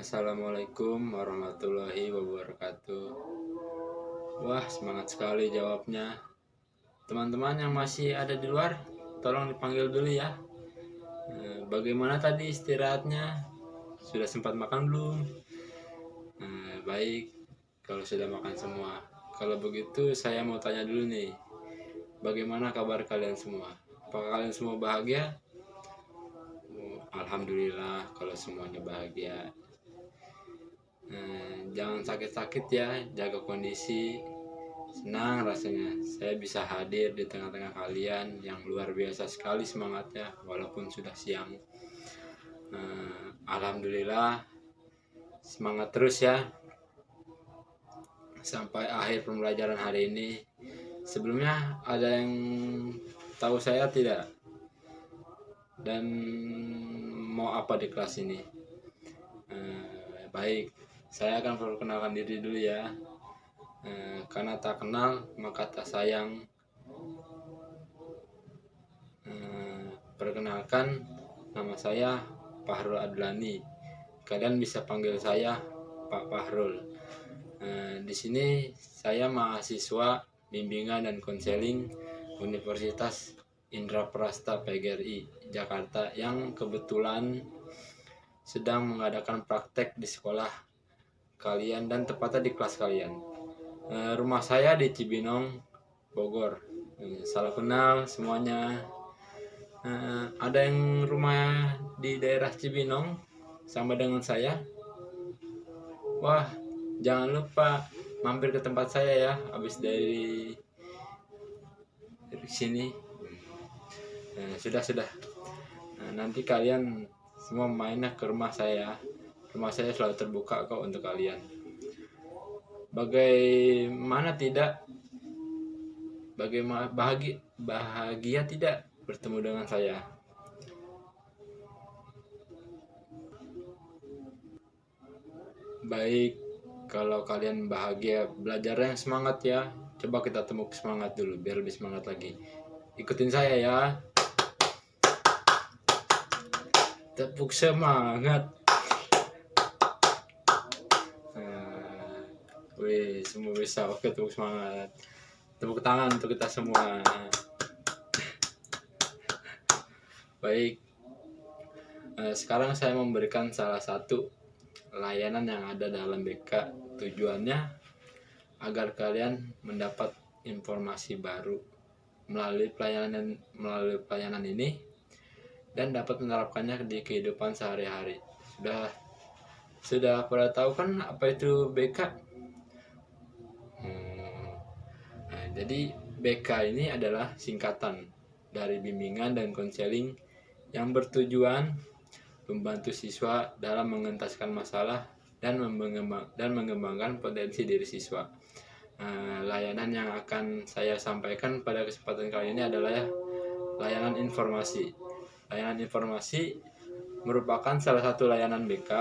Assalamualaikum warahmatullahi wabarakatuh. Wah, semangat sekali jawabnya. Teman-teman yang masih ada di luar, tolong dipanggil dulu ya. Bagaimana tadi istirahatnya? Sudah sempat makan belum? Baik, kalau sudah makan semua. Kalau begitu, saya mau tanya dulu nih. Bagaimana kabar kalian semua? Apakah kalian semua bahagia? Alhamdulillah kalau semuanya bahagia. Jangan sakit-sakit ya, jaga kondisi. Senang rasanya saya bisa hadir di tengah-tengah kalian yang luar biasa sekali semangatnya walaupun sudah siang. Alhamdulillah, semangat terus ya sampai akhir pembelajaran hari ini. Sebelumnya ada yang tahu saya tidak? Dan mau apa di kelas ini? Baik, saya akan perkenalkan diri dulu ya. Karena tak kenal maka tak sayang. Perkenalkan, nama saya Fahrul Adlani. Kalian bisa panggil saya Pak Fahrul. Di sini saya mahasiswa bimbingan dan konseling Universitas Indraprasta PGRI Jakarta yang kebetulan sedang mengadakan praktek di sekolah kalian dan tepatnya di kelas kalian. Rumah saya di Cibinong, Bogor. Salam kenal semuanya. Ada yang rumah di daerah Cibinong sama dengan saya? Wah, jangan lupa mampir ke tempat saya ya habis dari sini. Sudah. Nanti kalian semua mainnya ke rumah saya. Rumah saya selalu terbuka kok untuk kalian. Bagaimana tidak? Bagaimana bahagia tidak bertemu dengan saya? Baik, kalau kalian bahagia, belajarnya yang semangat ya. Coba kita temu semangat dulu biar lebih semangat lagi. Ikutin saya ya. Tepuk semangat. Wih, semua bisa. Oke, tepuk semangat. Tepuk tangan untuk kita semua. Baik, sekarang saya memberikan salah satu layanan yang ada dalam BK. Tujuannya agar kalian mendapat informasi baru melalui pelayanan ini dan dapat menerapkannya di kehidupan sehari-hari. Sudah pada tahu kan apa itu BK? Jadi BK ini adalah singkatan dari bimbingan dan konseling yang bertujuan membantu siswa dalam mengentaskan masalah dan mengembangkan potensi diri siswa. Layanan yang akan saya sampaikan pada kesempatan kali ini adalah layanan informasi. Layanan informasi merupakan salah satu layanan BK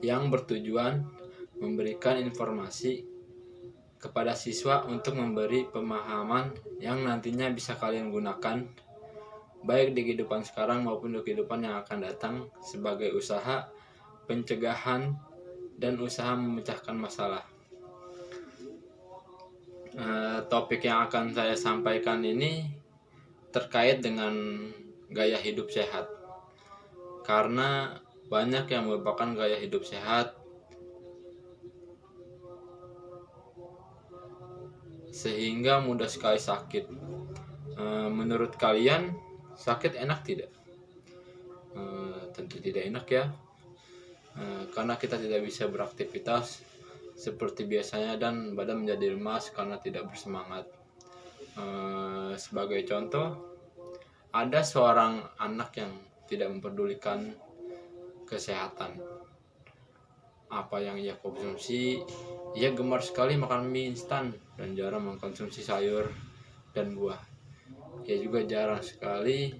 yang bertujuan memberikan informasi kepada siswa untuk memberi pemahaman yang nantinya bisa kalian gunakan baik di kehidupan sekarang maupun di kehidupan yang akan datang sebagai usaha pencegahan dan usaha memecahkan masalah. Topik yang akan saya sampaikan ini terkait dengan gaya hidup sehat, karena banyak yang merupakan gaya hidup sehat sehingga mudah sekali sakit. Menurut kalian sakit enak tidak? Tentu tidak enak ya, karena kita tidak bisa beraktivitas seperti biasanya dan badan menjadi lemas karena tidak bersemangat. Sebagai contoh, ada seorang anak yang tidak mempedulikan kesehatan. Apa yang ia konsumsi, ia gemar sekali makan mie instan dan jarang mengkonsumsi sayur dan buah. Ia juga jarang sekali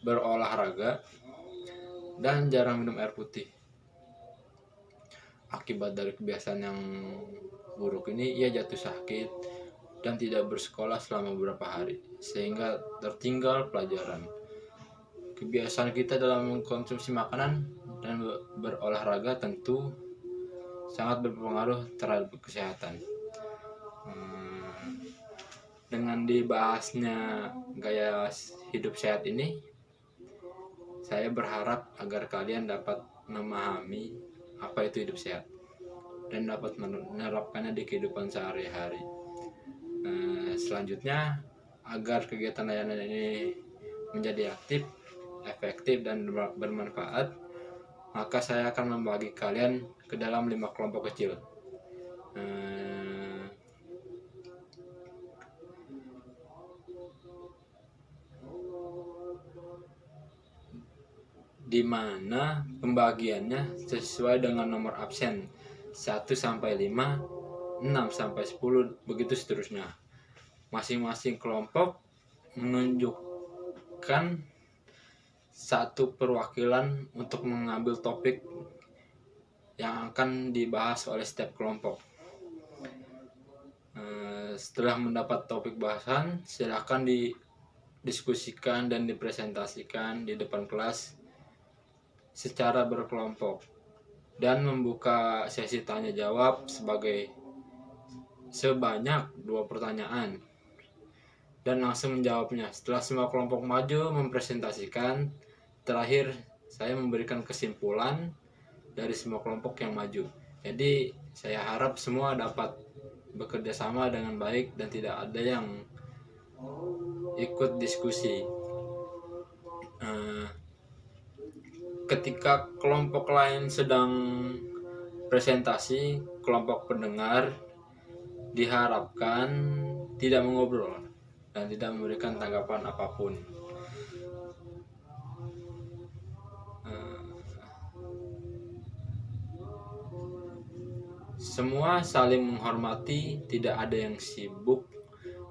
berolahraga dan jarang minum air putih. Akibat dari kebiasaan yang buruk ini, ia jatuh sakit dan tidak bersekolah selama beberapa hari, sehingga tertinggal pelajaran. kebiasaan kita dalam mengkonsumsi makanan dan berolahraga tentu sangat berpengaruh terhadap kesehatan. Dengan dibahasnya gaya hidup sehat ini, saya berharap agar kalian dapat memahami apa itu hidup sehat dan dapat menerapkannya di kehidupan sehari-hari. Selanjutnya, agar kegiatan layanan ini menjadi aktif, efektif, dan bermanfaat, maka saya akan membagi kalian ke dalam 5 kelompok kecil. Di mana pembagiannya sesuai dengan nomor absen 1 sampai 5, 6 sampai 10, begitu seterusnya. Masing-masing kelompok menunjukkan satu perwakilan untuk mengambil topik yang akan dibahas oleh setiap kelompok. Setelah mendapat topik bahasan, silakan didiskusikan dan dipresentasikan di depan kelas secara berkelompok dan membuka sesi tanya jawab sebanyak 2 pertanyaan dan langsung menjawabnya. Setelah semua kelompok maju mempresentasikan, terakhir saya memberikan kesimpulan dari semua kelompok yang maju. Jadi saya harap semua dapat bekerja sama dengan baik dan tidak ada yang ikut diskusi. Ketika kelompok lain sedang presentasi, kelompok pendengar diharapkan tidak mengobrol dan tidak memberikan tanggapan apapun. Semua saling menghormati, tidak ada yang sibuk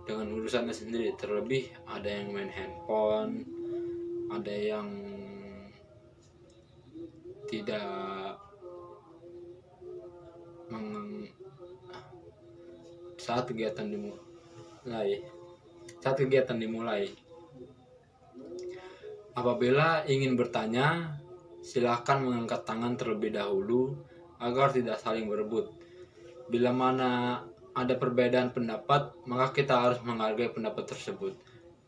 dengan urusannya sendiri. Terlebih ada yang main handphone, ada yang tidak saat kegiatan dimulai. Apabila ingin bertanya, silakan mengangkat tangan terlebih dahulu agar tidak saling berebut. Bila mana ada perbedaan pendapat, maka kita harus menghargai pendapat tersebut.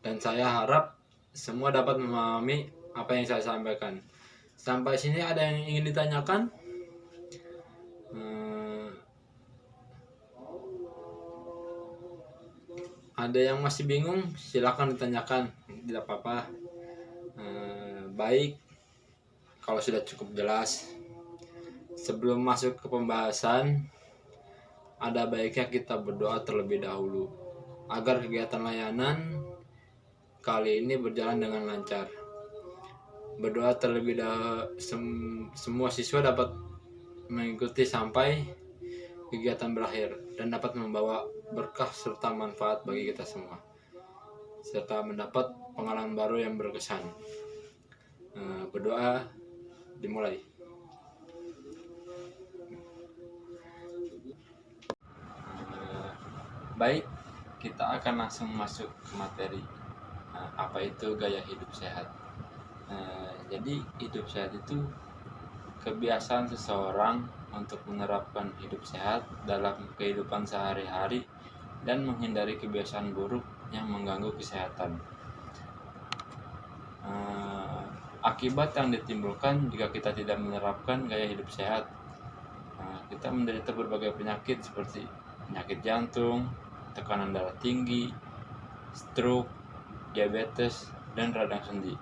Dan saya harap semua dapat memahami apa yang saya sampaikan. Sampai sini ada yang ingin ditanyakan? Ada yang masih bingung? Silakan ditanyakan, tidak apa-apa. Baik, kalau sudah cukup jelas. Sebelum masuk ke pembahasan, ada baiknya kita berdoa terlebih dahulu agar kegiatan layanan kali ini berjalan dengan lancar. Berdoa terlebih dahulu, semua siswa dapat mengikuti sampai kegiatan berakhir dan dapat membawa berkah serta manfaat bagi kita semua, serta mendapat pengalaman baru yang berkesan. Berdoa dimulai. Baik, kita akan langsung masuk ke materi. Apa itu gaya hidup sehat? Jadi hidup sehat itu kebiasaan seseorang untuk menerapkan hidup sehat dalam kehidupan sehari-hari dan menghindari kebiasaan buruk yang mengganggu kesehatan. Akibat yang ditimbulkan jika kita tidak menerapkan gaya hidup sehat, kita menderita berbagai penyakit seperti penyakit jantung, tekanan darah tinggi, stroke, diabetes, dan radang sendi.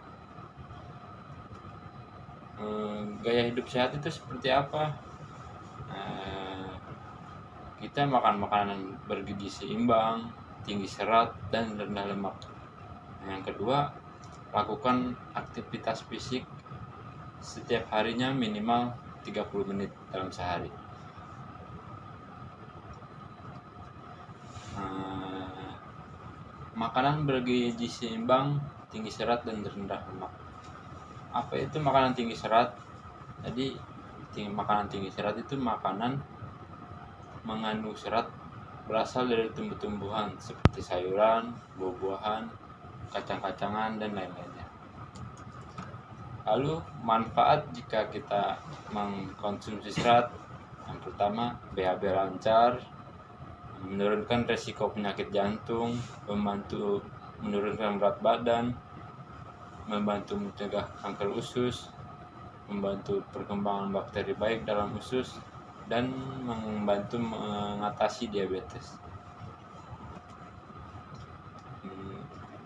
Gaya hidup sehat itu seperti apa? Kita makan makanan bergizi seimbang, tinggi serat, dan rendah lemak. Yang kedua, lakukan aktivitas fisik setiap harinya minimal 30 menit dalam sehari. Makanan bergizi seimbang, tinggi serat, dan rendah lemak. Apa itu makanan tinggi serat? Jadi makanan tinggi serat itu makanan mengandung serat berasal dari tumbuh-tumbuhan seperti sayuran, buah-buahan, kacang-kacangan, dan lain-lainnya. Lalu manfaat jika kita mengkonsumsi serat, yang pertama BAB lancar, menurunkan resiko penyakit jantung, membantu menurunkan berat badan, membantu mencegah kanker usus, membantu perkembangan bakteri baik dalam usus, dan membantu mengatasi diabetes.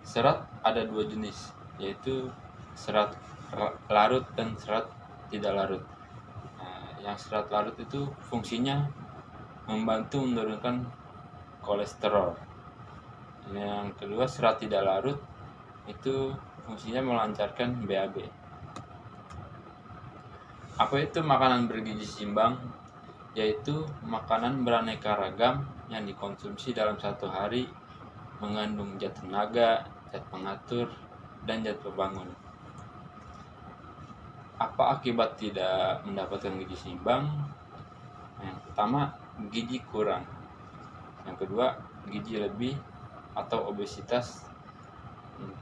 Serat ada dua jenis, yaitu serat larut dan serat tidak larut. Yang serat larut itu fungsinya membantu menurunkan kolesterol. Yang kedua, serat tidak larut itu fungsinya melancarkan BAB. Apa itu makanan bergizi seimbang? Yaitu makanan beraneka ragam yang dikonsumsi dalam satu hari, mengandung zat tenaga, zat pengatur, dan zat pembangun. Apa akibat tidak mendapatkan gizi seimbang? Yang pertama, gizi kurang. Yang kedua, gizi lebih atau obesitas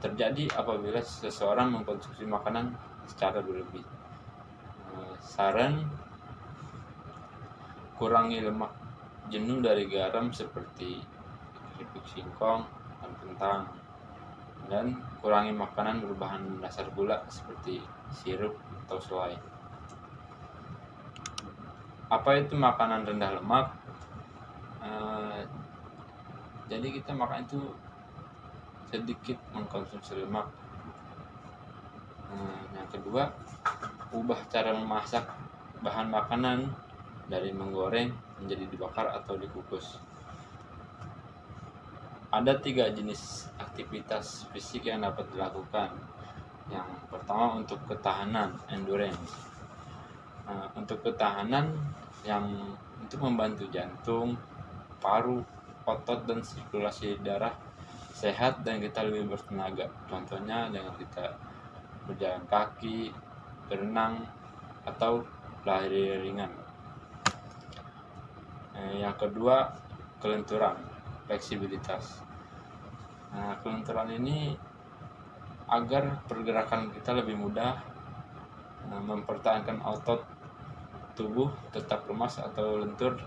terjadi apabila seseorang mengkonsumsi makanan secara berlebih. Saran, kurangi lemak jenuh dari garam seperti keripik singkong dan kentang, dan kurangi makanan berbahan dasar gula seperti sirup atau selai. Apa itu makanan rendah lemak? Jadi kita makan itu sedikit mengkonsumsi lemak. Yang kedua, ubah cara memasak bahan makanan dari menggoreng menjadi dibakar atau dikukus. Ada 3 jenis aktivitas fisik yang dapat dilakukan. Yang pertama untuk ketahanan, endurance. Untuk ketahanan yang untuk membantu jantung, paru, otot, dan sirkulasi darah sehat dan kita lebih bertenaga. Contohnya dengan kita berjalan kaki, berenang, atau lari ringan. Yang kedua, kelenturan, fleksibilitas. Kelenturan ini agar pergerakan kita lebih mudah, mempertahankan otot tubuh tetap lemas atau lentur,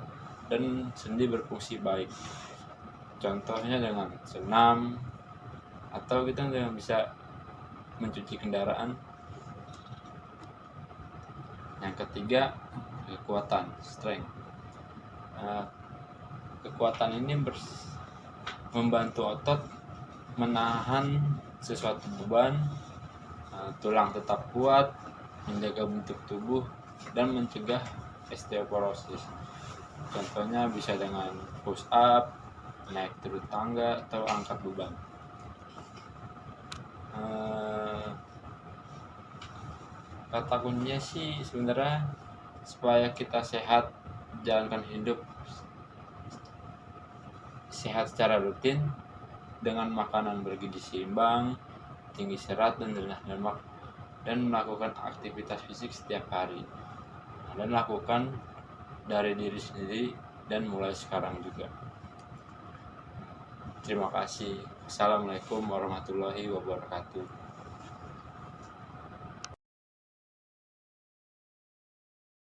dan sendi berfungsi baik. Contohnya dengan senam, atau kita dengan bisa mencuci kendaraan. Yang ketiga, kekuatan, strength. Kekuatan ini membantu otot menahan sesuatu beban, tulang tetap kuat, menjaga bentuk tubuh, dan mencegah osteoporosis. Contohnya bisa dengan push up, naik turun tangga, atau angkat beban. Kata kuncinya sih sebenarnya supaya kita sehat, jalankan hidup sehat secara rutin dengan makanan bergizi seimbang, tinggi serat dan rendah lemak, dan melakukan aktivitas fisik setiap hari, dan lakukan dari diri sendiri dan mulai sekarang juga. Terima kasih. Assalamualaikum warahmatullahi wabarakatuh.